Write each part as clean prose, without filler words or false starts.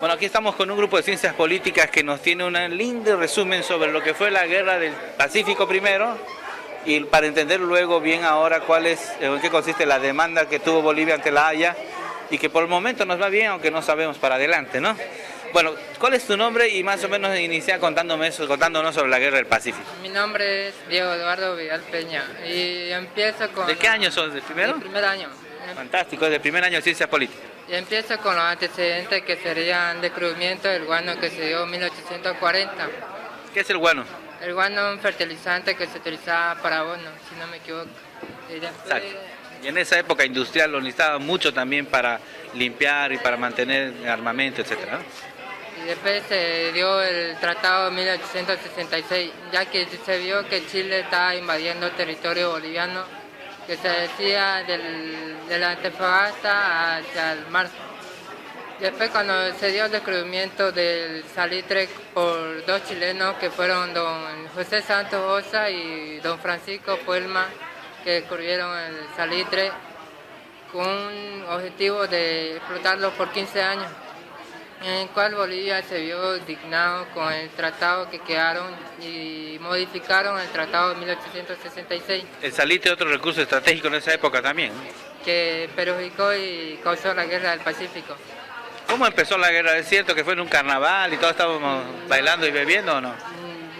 Bueno, aquí estamos con un grupo de ciencias políticas que nos tiene un lindo resumen sobre lo que fue la guerra del Pacífico primero y para entender luego bien ahora en qué consiste la demanda que tuvo Bolivia ante la Haya y que por el momento nos va bien, aunque no sabemos para adelante, ¿no? Bueno, ¿cuál es tu nombre? Y más o menos inicia contándonos sobre la guerra del Pacífico. Mi nombre es Diego Eduardo Vidal Peña y empiezo con... ¿De qué año sos? ¿Del primero? Del primer año. Fantástico, es del primer año de ciencias políticas. Y empiezo con los antecedentes que serían descubrimiento del guano que se dio en 1840. ¿Qué es el guano? El guano es un fertilizante que se utilizaba para abono, si no me equivoco. Y después... Exacto. Y en esa época industrial lo necesitaban mucho también para limpiar y para mantener armamento, etcétera, ¿no? Y después se dio el Tratado de 1866, ya que se vio que Chile estaba invadiendo el territorio boliviano, que se decía de la Antofagasta hacia el mar. Después cuando se dio el descubrimiento del salitre por dos chilenos, que fueron don José Santos Osa y don Francisco Puelma, que descubrieron el salitre con un objetivo de explotarlo por 15 años. En el cual Bolivia se vio indignado con el tratado que quedaron y modificaron el tratado de 1866. El salitre es otro recurso estratégico en esa época también, ¿no? Que perjudicó y causó la guerra del Pacífico. ¿Cómo empezó la guerra? ¿Es cierto que fue en un carnaval y todos estábamos bailando y bebiendo o no?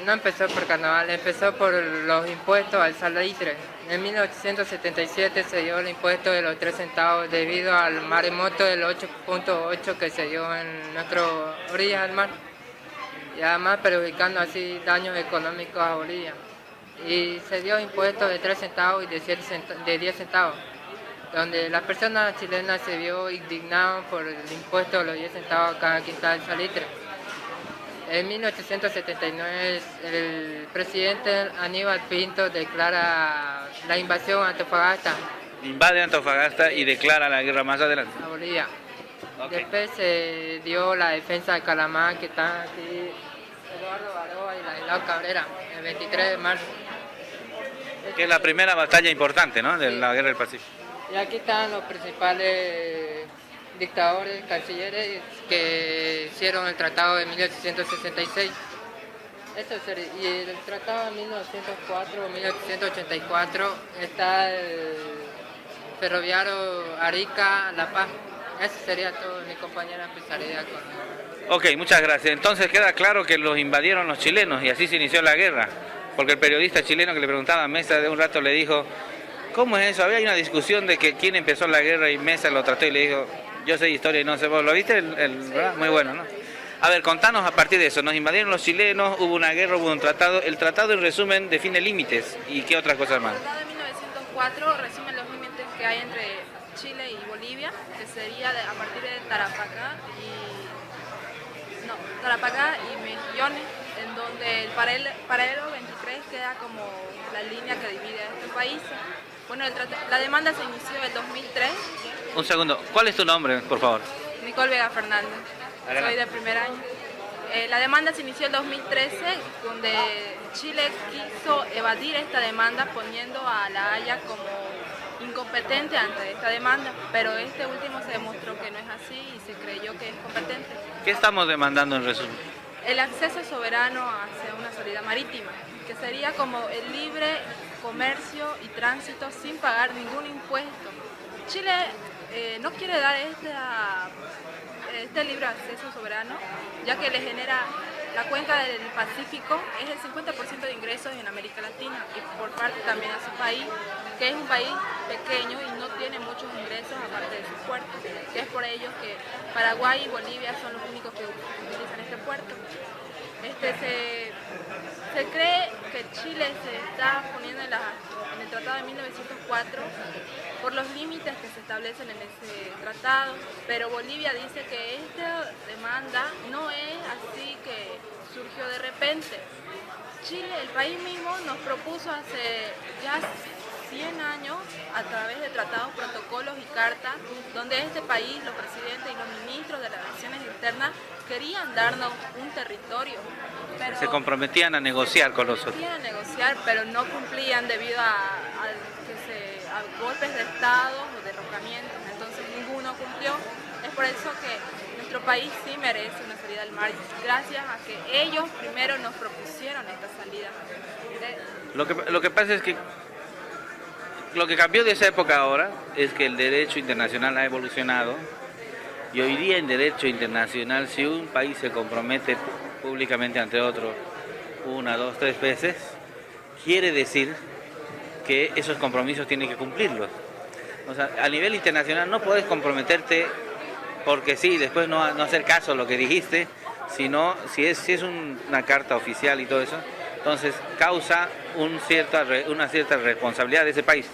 No empezó por carnaval, empezó por los impuestos al salitre. En 1877 se dio el impuesto de los 3 centavos debido al maremoto del 8.8 que se dio en nuestras orillas del mar, y además perjudicando así daños económicos a Bolivia. Y se dio impuestos de 3 centavos y de 10 centavos, donde las personas chilenas se vio indignadas por el impuesto de los 10 centavos a cada quintal de salitre. En 1879 el presidente Aníbal Pinto declara la invasión a Antofagasta. Invade Antofagasta y declara la guerra más adelante. A Bolivia. Okay. Después se dio la defensa de Calamar, que están aquí Eduardo Baroa y Ladislao Cabrera, el 23 de marzo. Que es la primera batalla importante, ¿no? De la guerra del Pacífico. Y aquí están los principales dictadores, cancilleres que hicieron el tratado de 1866. Y el tratado de 1904 o 1884 está el ferroviario Arica-La Paz. Eso sería todo, mi compañera empezaría con... Ok, muchas gracias. Entonces queda claro que los invadieron los chilenos y así se inició la guerra. Porque el periodista chileno que le preguntaba a Mesa de un rato le dijo, ¿cómo es eso? Había una discusión de que quién empezó la guerra y Mesa lo trató y le dijo, yo sé historia y no sé vos. ¿Lo viste? Sí, ¿verdad? Muy bueno, ¿no? A ver, contanos a partir de eso. Nos invadieron los chilenos, hubo una guerra, hubo un tratado. El tratado, en resumen, define límites. ¿Y qué otras cosas más? El Tratado de 1904 resume los límites que hay entre Chile y Bolivia, que sería a partir de Tarapacá y Mejillones, en donde el paralelo 23 queda como la línea que divide a estos países. Bueno, la demanda se inició en 2003. Un segundo, ¿cuál es tu nombre, por favor? Nicole Vega Fernández, soy de primer año. La demanda se inició en 2013, donde Chile quiso evadir esta demanda poniendo a La Haya como incompetente ante esta demanda, pero este último se demostró que no es así y se creyó que es competente. ¿Qué estamos demandando en resumen? El acceso soberano hacia una salida marítima, que sería como el libre comercio y tránsito sin pagar ningún impuesto. Chile no quiere dar este libre acceso soberano, ya que le genera la cuenca del Pacífico, es el 50% de ingresos en América Latina y por parte también a su país, que es un país pequeño y no tiene muchos ingresos aparte de sus puertos, que es por ello que Paraguay y Bolivia son los únicos que utilizan este puerto. Se cree que Chile se está poniendo en el Tratado de 1904 por los límites que se establecen en ese tratado, pero Bolivia dice que esta demanda no es así que surgió de repente. Chile, el país mismo, nos propuso hace ya 100 años, a través de tratados, protocolos y cartas, donde este país, los presidentes y los ministros de las relaciones externas querían darnos un territorio. Pero Se comprometían a negociar con nosotros. querían negociar, pero no cumplían debido a golpes de Estado o derrocamientos, entonces ninguno cumplió. Es por eso que nuestro país sí merece una salida al mar, gracias a que ellos primero nos propusieron esta salida. Lo que pasa es que lo que cambió de esa época ahora es que el derecho internacional ha evolucionado y hoy día en derecho internacional, si un país se compromete públicamente ante otro una, dos, tres veces, quiere decir que esos compromisos tienen que cumplirlos. O sea, a nivel internacional no puedes comprometerte porque sí, después no hacer caso a lo que dijiste, sino si es una carta oficial y todo eso, entonces causa una cierta responsabilidad de ese país.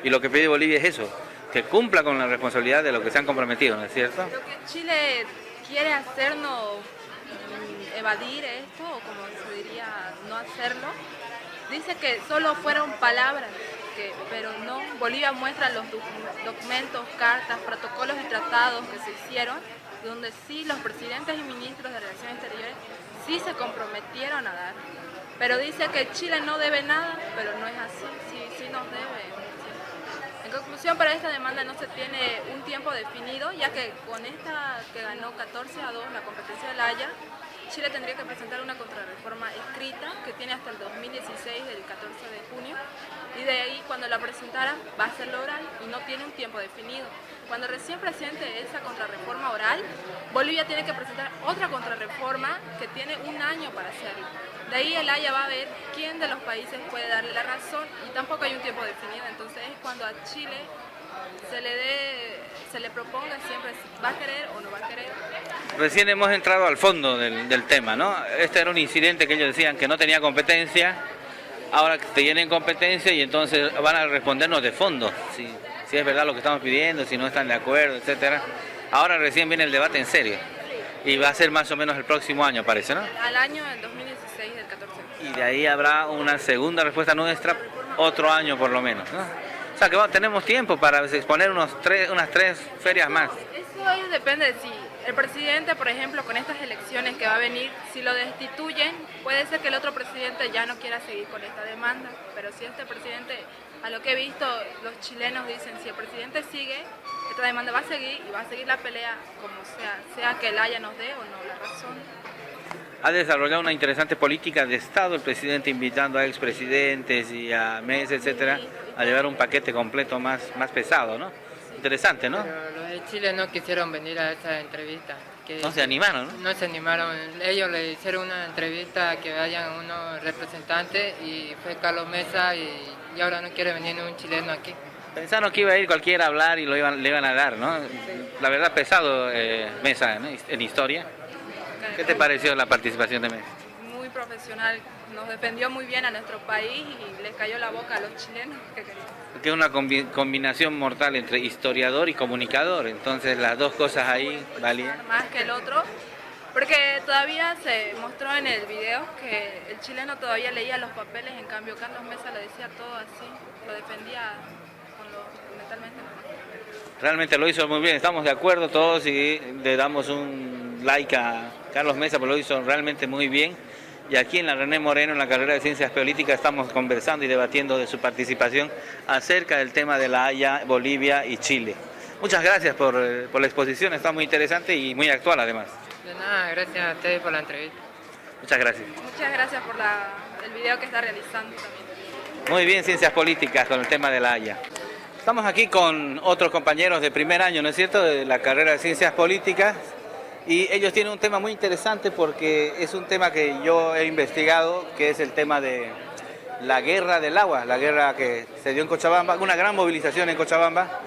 Y lo que pide Bolivia es eso, que cumpla con la responsabilidad de lo que se han comprometido, ¿no es cierto? Lo que Chile quiere hacernos evadir esto, o como se diría, no hacerlo, dice que solo fueron palabras, pero no. Bolivia muestra los documentos, cartas, protocolos y tratados que se hicieron, donde sí los presidentes y ministros de Relaciones Exteriores sí se comprometieron a dar. Pero dice que Chile no debe nada, pero no es así, sí nos debe. En conclusión, para esta demanda no se tiene un tiempo definido, ya que con esta que ganó 14-2 la competencia de La Haya, Chile tendría que presentar una contrarreforma escrita que tiene hasta el 2016, del 14 de junio, y de ahí cuando la presentara va a ser lo oral y no tiene un tiempo definido. Cuando recién presente esa contrarreforma oral, Bolivia tiene que presentar otra contrarreforma que tiene un año para hacerlo. De ahí el Haya va a ver quién de los países puede darle la razón y tampoco hay un tiempo definido. Entonces es cuando a Chile se le proponga siempre si va a querer o no va a querer. Recién hemos entrado al fondo del tema, ¿no? Este era un incidente que ellos decían que no tenía competencia, ahora que tienen competencia y entonces van a respondernos de fondo, si es verdad lo que estamos pidiendo, si no están de acuerdo, etcétera. Ahora recién viene el debate en serio y va a ser más o menos el próximo año, parece, ¿no? Al año del 2016, del 14. Y de ahí habrá una segunda respuesta nuestra, otro año por lo menos, ¿no? O sea que tenemos tiempo para exponer unas 3 ferias más. Eso ahí depende de si el presidente, por ejemplo, con estas elecciones que va a venir, si lo destituyen, puede ser que el otro presidente ya no quiera seguir con esta demanda. Pero si este presidente, a lo que he visto, los chilenos dicen, si el presidente sigue, esta demanda va a seguir y va a seguir la pelea como sea que el Haya nos dé o no la razón. Ha desarrollado una interesante política de Estado el presidente, invitando a expresidentes y a Mesa, etcétera, a llevar un paquete completo más pesado, ¿no? Interesante, ¿no? Pero los de Chile no quisieron venir a esa entrevista. No se animaron, ¿no? No se animaron. Ellos le hicieron una entrevista que vayan unos representantes y fue Carlos Mesa y ahora no quiere venir un chileno aquí. Pensaron que iba a ir cualquiera a hablar y le iban a dar, ¿no? La verdad, pesado Mesa, ¿no? En historia. ¿Qué te pareció la participación de Mesa? Muy profesional, nos defendió muy bien a nuestro país y les cayó la boca a los chilenos. Que es una combinación mortal entre historiador y comunicador, entonces las dos cosas ahí valían. Más que el otro, porque todavía se mostró en el video que el chileno todavía leía los papeles, en cambio Carlos Mesa lo decía todo así, lo defendía mentalmente. Realmente lo hizo muy bien, estamos de acuerdo todos y le damos un like a Carlos Mesa, porque lo hizo realmente muy bien. Y aquí en la René Moreno, en la carrera de Ciencias Políticas, estamos conversando y debatiendo de su participación acerca del tema de La Haya, Bolivia y Chile. Muchas gracias por la exposición, está muy interesante y muy actual además. De nada, gracias a ustedes por la entrevista. Muchas gracias. Muchas gracias por el video que está realizando también. Muy bien, Ciencias Políticas con el tema de La Haya. Estamos aquí con otros compañeros de primer año, ¿no es cierto?, de la carrera de Ciencias Políticas. Y ellos tienen un tema muy interesante porque es un tema que yo he investigado, que es el tema de la guerra del agua, la guerra que se dio en Cochabamba, una gran movilización en Cochabamba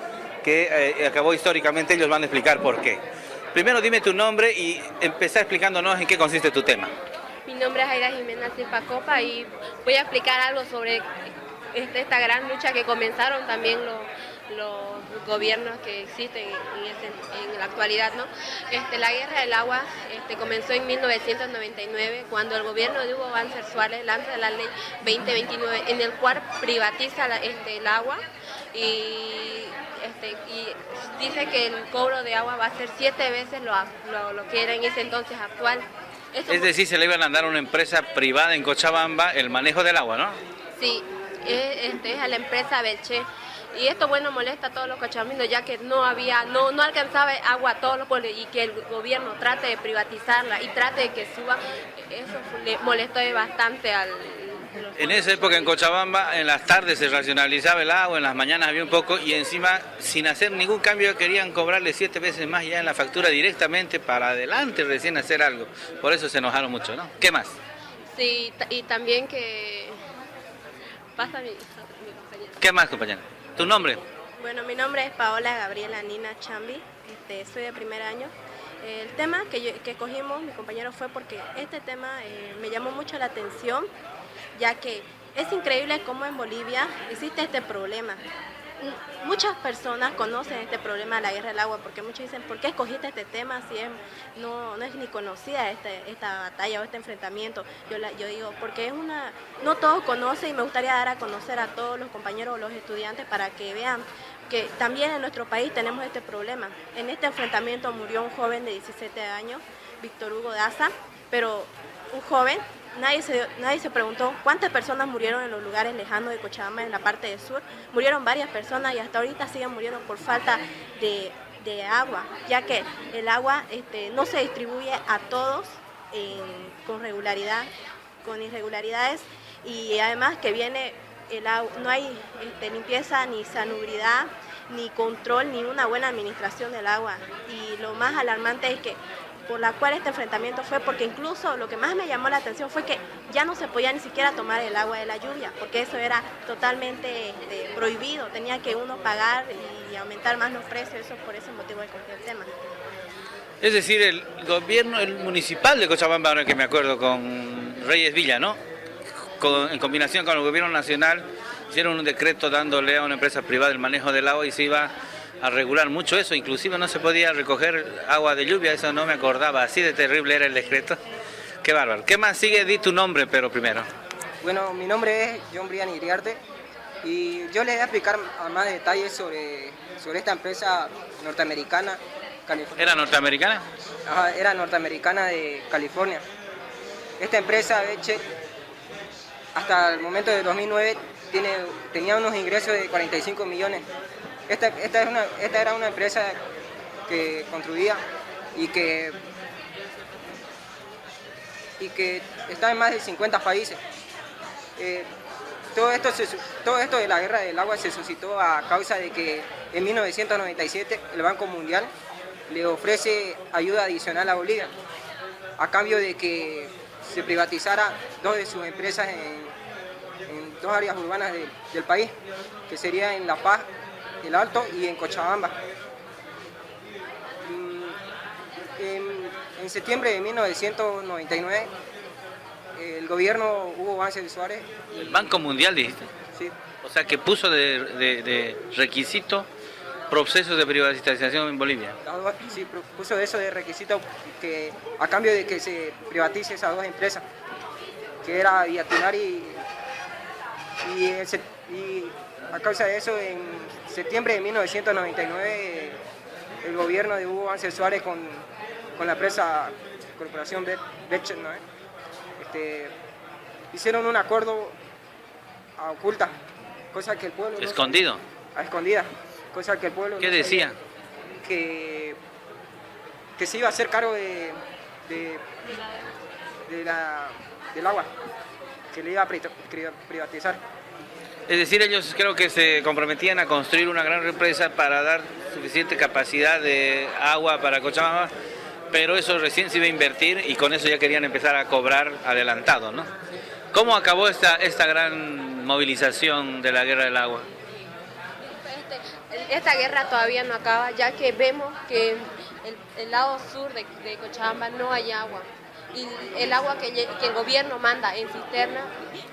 que acabó históricamente. Ellos van a explicar por qué. Primero dime tu nombre y empezá explicándonos en qué consiste tu tema. Mi nombre es Aida Jimena Silva Copa y voy a explicar algo sobre esta gran lucha que comenzaron también los gobiernos que existen en la actualidad, ¿no? La guerra del agua comenzó en 1999 cuando el gobierno de Hugo Banzer Suárez lanza la ley 2029 en el cual privatiza el agua y dice que el cobro de agua va a ser 7 veces lo que era en ese entonces actual. Es decir, se le iban a dar a una empresa privada en Cochabamba el manejo del agua, ¿no? Sí, es a la empresa Belché. Y esto, bueno, molesta a todos los cochabambinos, ya que no alcanzaba agua a todos los pueblos, y que el gobierno trate de privatizarla y trate de que suba, eso le molestó bastante al... En esa época en Cochabamba, en las tardes se racionalizaba el agua, en las mañanas había un poco, y encima, sin hacer ningún cambio, querían cobrarle 7 veces más ya en la factura directamente para adelante recién hacer algo. Por eso se enojaron mucho, ¿no? ¿Qué más? Sí, y también que... Pasa mi compañera. ¿Qué más, compañera? ¿Tu nombre? Bueno, mi nombre es Paola Gabriela Nina Chambi, soy de primer año. El tema que cogimos, mi compañero, fue porque este tema me llamó mucho la atención, ya que es increíble cómo en Bolivia existe este problema. Muchas personas conocen este problema de la guerra del agua, porque muchos dicen, ¿por qué escogiste este tema si no es ni conocida esta batalla o este enfrentamiento? Yo digo, porque no todos conocen, y me gustaría dar a conocer a todos los compañeros o los estudiantes para que vean que también en nuestro país tenemos este problema. En este enfrentamiento murió un joven de 17 años, Víctor Hugo Daza, pero un joven. Nadie se preguntó cuántas personas murieron en los lugares lejanos de Cochabamba, en la parte del sur. Murieron varias personas y hasta ahorita siguen muriendo por falta de agua, ya que el agua no se distribuye a todos con regularidad, con irregularidades, y además que viene el agua, no hay limpieza, ni salubridad, ni control, ni una buena administración del agua. Y lo más alarmante es que por la cual este enfrentamiento fue porque incluso lo que más me llamó la atención fue que ya no se podía ni siquiera tomar el agua de la lluvia, porque eso era totalmente prohibido, tenía que uno pagar y aumentar más los precios, eso por ese motivo de coger el tema. Es decir, el gobierno, el municipal de Cochabamba, ahora que me acuerdo, con Reyes Villa, ¿no? En combinación con el gobierno nacional, hicieron un decreto dándole a una empresa privada el manejo del agua y se iba a regular mucho eso, inclusive no se podía recoger agua de lluvia, eso no me acordaba, así de terrible era el decreto. Qué bárbaro. ¿Qué más sigue? Di tu nombre, pero primero. Bueno, mi nombre es John Brian Iriarte y yo les voy a explicar a más detalles sobre esta empresa norteamericana. ¿Era norteamericana? Ajá, era norteamericana de California. Esta empresa, Bechtel, hasta el momento de 2009 tenía unos ingresos de 45 millones. Esta era una empresa que construía y que está en más de 50 países. Todo esto de la guerra del agua se suscitó a causa de que en 1997 el Banco Mundial le ofrece ayuda adicional a Bolivia, a cambio de que se privatizara 2 de sus empresas en 2 áreas urbanas del país, que sería en La Paz, El Alto y en Cochabamba. En septiembre de 1999, el gobierno Hugo Banzer Suárez... ¿El Banco Mundial dijiste? Sí. O sea, que puso de requisito procesos de privatización en Bolivia. Sí, puso eso de requisito que a cambio de que se privatice esas 2 empresas, que era Viatinar y a causa de eso, en septiembre de 1999, el gobierno de Hugo Banzer Suárez con la empresa Corporación Bechtel, ¿no? Hicieron un acuerdo a oculta, cosa que el pueblo... ¿Escondido? A escondidas, cosa que el pueblo... ¿Qué decía? Que se iba a hacer cargo del agua, que le iba a privatizar. Es decir, ellos creo que se comprometían a construir una gran represa para dar suficiente capacidad de agua para Cochabamba, pero eso recién se iba a invertir y con eso ya querían empezar a cobrar adelantado, ¿no? ¿Cómo acabó esta gran movilización de la guerra del agua? Esta guerra todavía no acaba, ya que vemos que el lado sur de Cochabamba no hay agua. Y el agua que el gobierno manda en cisterna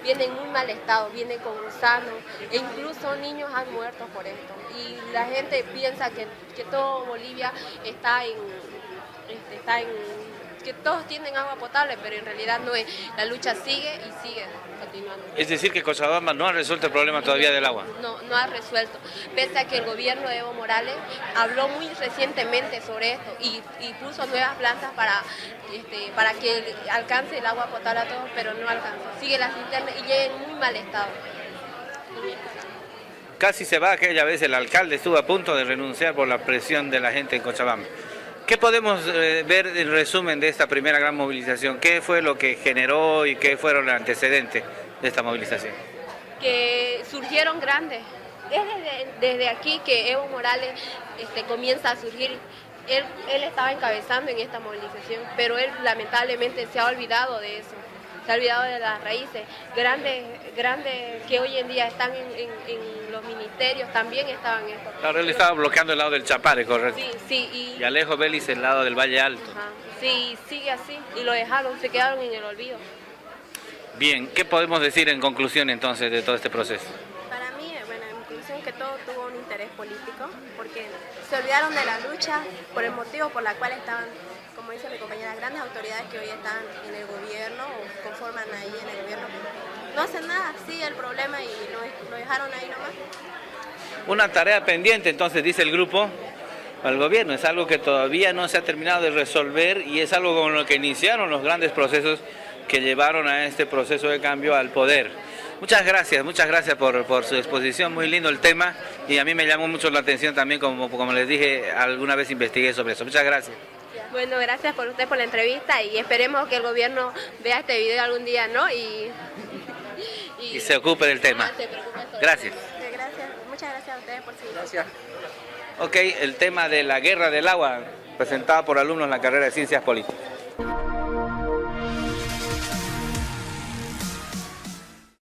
viene en muy mal estado, viene con gusanos, e incluso niños han muerto por esto. Y la gente piensa que todo Bolivia está que todos tienen agua potable, pero en realidad no es. La lucha sigue y sigue continuando. Es decir, que Cochabamba no ha resuelto el problema todavía del agua. No ha resuelto, pese a que el gobierno de Evo Morales habló muy recientemente sobre esto y puso nuevas plantas para que alcance el agua potable a todos, pero no alcanza. Sigue la cisterna y llega en muy mal estado. casi se va aquella vez, el alcalde estuvo a punto de renunciar por la presión de la gente en Cochabamba. ¿Qué podemos ver en resumen de esta primera gran movilización? ¿Qué fue lo que generó y qué fueron los antecedentes de esta movilización? Que surgieron grandes. Es desde aquí que Evo Morales comienza a surgir. Él estaba encabezando en esta movilización, pero él lamentablemente se ha olvidado de eso, se ha olvidado de las raíces. Grandes que hoy en día están en los ministerios también estaban en esto. Claro, él estaba bloqueando el lado del Chapare, ¿correcto? Sí. Y Alejo Vélez el lado del Valle Alto. Ajá, sí, sigue así, y lo dejaron, se quedaron en el olvido. Bien, ¿qué podemos decir en conclusión entonces de todo este proceso? Para mí, bueno, en conclusión que todo tuvo un interés político, porque se olvidaron de la lucha por el motivo por la cual estaban, como dice mi compañera, grandes autoridades que hoy están en el gobierno o conforman ahí en el gobierno. No hacen nada, sigue el problema y lo dejaron ahí nomás. Una tarea pendiente, entonces, dice el grupo, al gobierno. Es algo que todavía no se ha terminado de resolver y es algo con lo que iniciaron los grandes procesos que llevaron a este proceso de cambio al poder. Muchas gracias por su exposición, muy lindo el tema y a mí me llamó mucho la atención también, como les dije, alguna vez investigué sobre eso. Muchas gracias. Bueno, gracias por usted por la entrevista y esperemos que el gobierno vea este video algún día, ¿no? Y se ocupe del tema. Gracias. Muchas gracias a ustedes por seguir. Gracias. Ok, el tema de la guerra del agua, presentada por alumnos en la carrera de Ciencias Políticas.